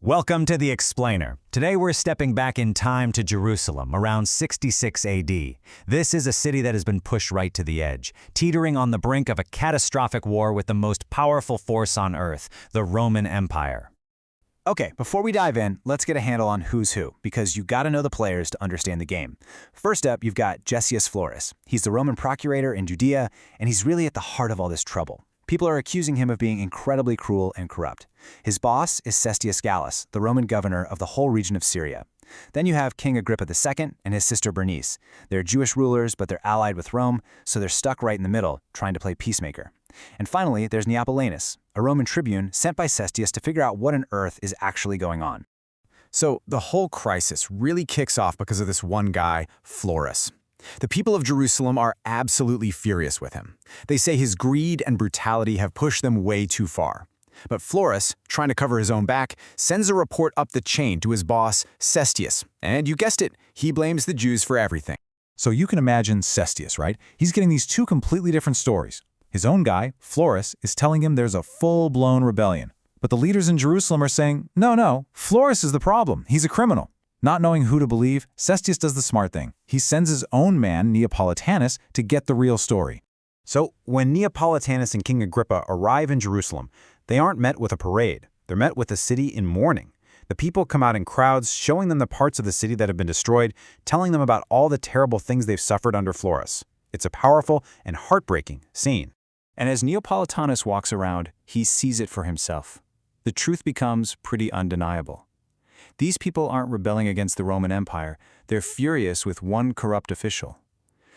Welcome to The Explainer. Today we're stepping back in time to Jerusalem, around 66 AD. This is a city that has been pushed right to the edge, teetering on the brink of a catastrophic war with the most powerful force on Earth, the Roman Empire. Okay, before we dive in, let's get a handle on who's who, because you gotta know the players to understand the game. First up, you've got Gessius Florus. He's the Roman procurator in Judea, and he's really at the heart of all this trouble. People are accusing him of being incredibly cruel and corrupt. His boss is Cestius Gallus, the Roman governor of the whole region of Syria. Then you have King Agrippa II and his sister Bernice. They're Jewish rulers, but they're allied with Rome, so they're stuck right in the middle, trying to play peacemaker. And finally, there's Neopolenus, a Roman tribune sent by Cestius to figure out what on earth is actually going on. So the whole crisis really kicks off because of this one guy, Florus. The people of Jerusalem are absolutely furious with him. They say his greed and brutality have pushed them way too far. But Florus, trying to cover his own back, sends a report up the chain to his boss, Cestius. And you guessed it, he blames the Jews for everything. So you can imagine Cestius, right? He's getting these two completely different stories. His own guy, Florus, is telling him there's a full-blown rebellion. But the leaders in Jerusalem are saying, no, Florus is the problem. He's a criminal. Not knowing who to believe, Cestius does the smart thing. He sends his own man, Neopolitanus, to get the real story. So when Neopolitanus and King Agrippa arrive in Jerusalem, they aren't met with a parade. They're met with the city in mourning. The people come out in crowds, showing them the parts of the city that have been destroyed, telling them about all the terrible things they've suffered under Florus. It's a powerful and heartbreaking scene. And as Neopolitanus walks around, he sees it for himself. The truth becomes pretty undeniable. These people aren't rebelling against the Roman Empire. They're furious with one corrupt official.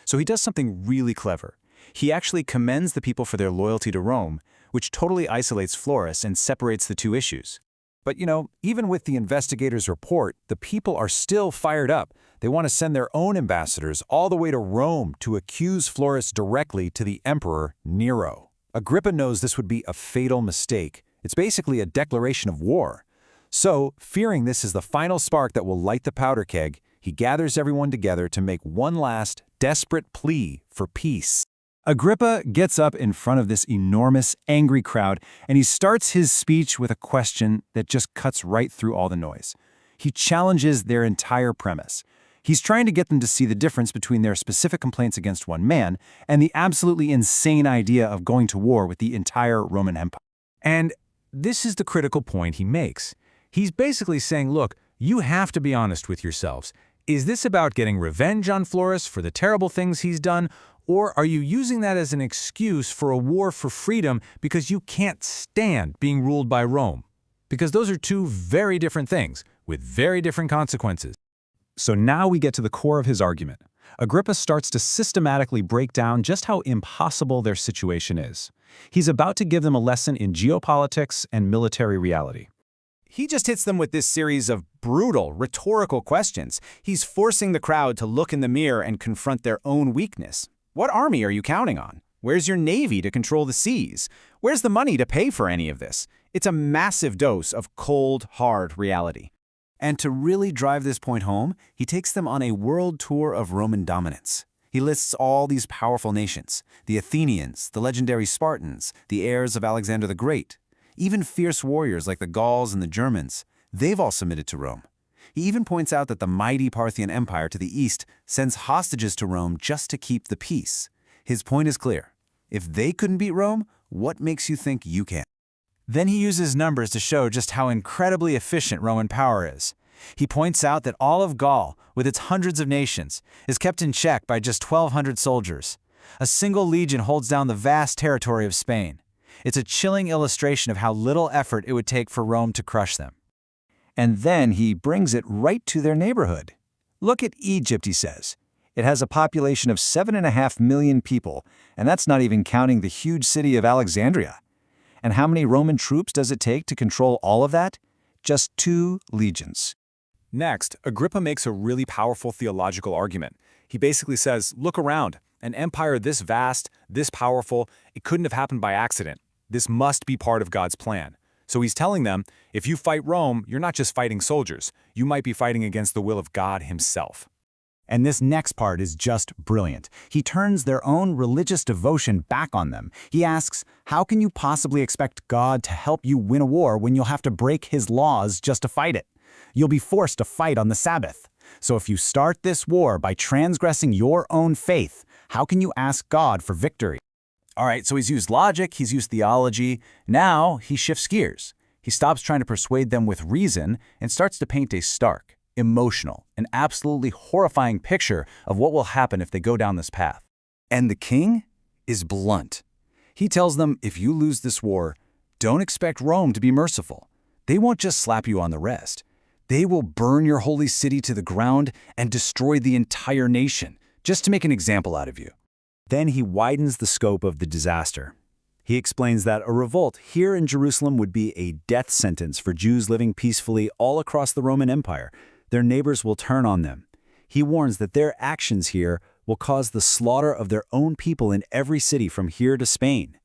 So he does something really clever. He actually commends the people for their loyalty to Rome, which totally isolates Florus and separates the two issues. But even with the investigators' report, the people are still fired up. They want to send their own ambassadors all the way to Rome to accuse Florus directly to the emperor, Nero. Agrippa knows this would be a fatal mistake. It's basically a declaration of war. So, fearing this is the final spark that will light the powder keg, he gathers everyone together to make one last, desperate plea for peace. Agrippa gets up in front of this enormous, angry crowd, and he starts his speech with a question that just cuts right through all the noise. He challenges their entire premise. He's trying to get them to see the difference between their specific complaints against one man and the absolutely insane idea of going to war with the entire Roman Empire. And this is the critical point he makes. He's basically saying, look, you have to be honest with yourselves. Is this about getting revenge on Florus for the terrible things he's done, or are you using that as an excuse for a war for freedom because you can't stand being ruled by Rome? Because those are two very different things, with very different consequences. So now we get to the core of his argument. Agrippa starts to systematically break down just how impossible their situation is. He's about to give them a lesson in geopolitics and military reality. He just hits them with this series of brutal, rhetorical questions. He's forcing the crowd to look in the mirror and confront their own weakness. What army are you counting on? Where's your navy to control the seas? Where's the money to pay for any of this? It's a massive dose of cold, hard reality. And to really drive this point home, he takes them on a world tour of Roman dominance. He lists all these powerful nations: the Athenians, the legendary Spartans, the heirs of Alexander the Great. Even fierce warriors like the Gauls and the Germans, they've all submitted to Rome. He even points out that the mighty Parthian Empire to the east sends hostages to Rome just to keep the peace. His point is clear. If they couldn't beat Rome, what makes you think you can? Then he uses numbers to show just how incredibly efficient Roman power is. He points out that all of Gaul, with its hundreds of nations, is kept in check by just 1,200 soldiers. A single legion holds down the vast territory of Spain. It's a chilling illustration of how little effort it would take for Rome to crush them. And then he brings it right to their neighborhood. Look at Egypt, he says. It has a population of 7.5 million people, and that's not even counting the huge city of Alexandria. And how many Roman troops does it take to control all of that? Just 2 legions. Next, Agrippa makes a really powerful theological argument. He basically says, look around. An empire this vast, this powerful, it couldn't have happened by accident. This must be part of God's plan. So he's telling them, if you fight Rome, you're not just fighting soldiers. You might be fighting against the will of God himself. And this next part is just brilliant. He turns their own religious devotion back on them. He asks, how can you possibly expect God to help you win a war when you'll have to break his laws just to fight it? You'll be forced to fight on the Sabbath. So if you start this war by transgressing your own faith, how can you ask God for victory? All right, so he's used logic, he's used theology. Now he shifts gears. He stops trying to persuade them with reason and starts to paint a stark, emotional, and absolutely horrifying picture of what will happen if they go down this path. And the king is blunt. He tells them, if you lose this war, don't expect Rome to be merciful. They won't just slap you on the wrist. They will burn your holy city to the ground and destroy the entire nation, just to make an example out of you. Then he widens the scope of the disaster. He explains that a revolt here in Jerusalem would be a death sentence for Jews living peacefully all across the Roman Empire. Their neighbors will turn on them. He warns that their actions here will cause the slaughter of their own people in every city from here to Spain.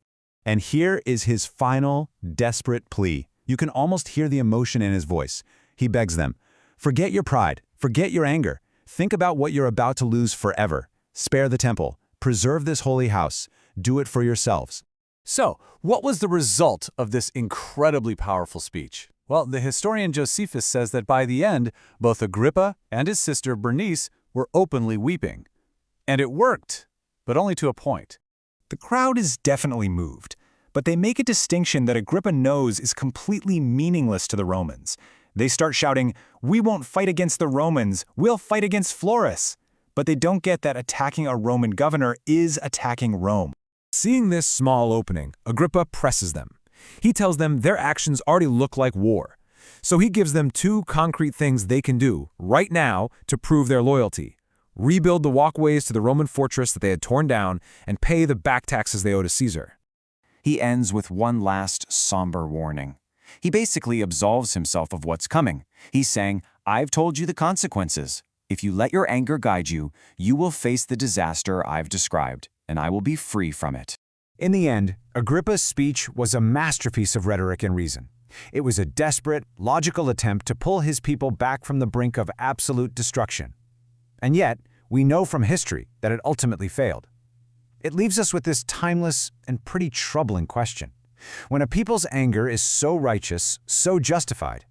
And here is his final, desperate plea. You can almost hear the emotion in his voice. He begs them, forget your pride, forget your anger. Think about what you're about to lose forever. Spare the temple. Preserve this holy house. Do it for yourselves. So, what was the result of this incredibly powerful speech? Well, the historian Josephus says that by the end, both Agrippa and his sister Bernice were openly weeping. And it worked, but only to a point. The crowd is definitely moved, but they make a distinction that Agrippa knows is completely meaningless to the Romans. They start shouting, "We won't fight against the Romans, we'll fight against Florus." But they don't get that attacking a Roman governor is attacking Rome. Seeing this small opening, Agrippa presses them. He tells them their actions already look like war. So he gives them two concrete things they can do right now to prove their loyalty. Rebuild the walkways to the Roman fortress that they had torn down and pay the back taxes they owe to Caesar. He ends with one last somber warning. He basically absolves himself of what's coming. He's saying, I've told you the consequences. If you let your anger guide you, you will face the disaster I've described, and I will be free from it. In the end, Agrippa's speech was a masterpiece of rhetoric and reason. It was a desperate, logical attempt to pull his people back from the brink of absolute destruction. And yet, we know from history that it ultimately failed. It leaves us with this timeless and pretty troubling question. When a people's anger is so righteous, so justified,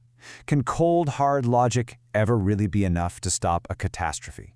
can cold, hard logic ever really be enough to stop a catastrophe?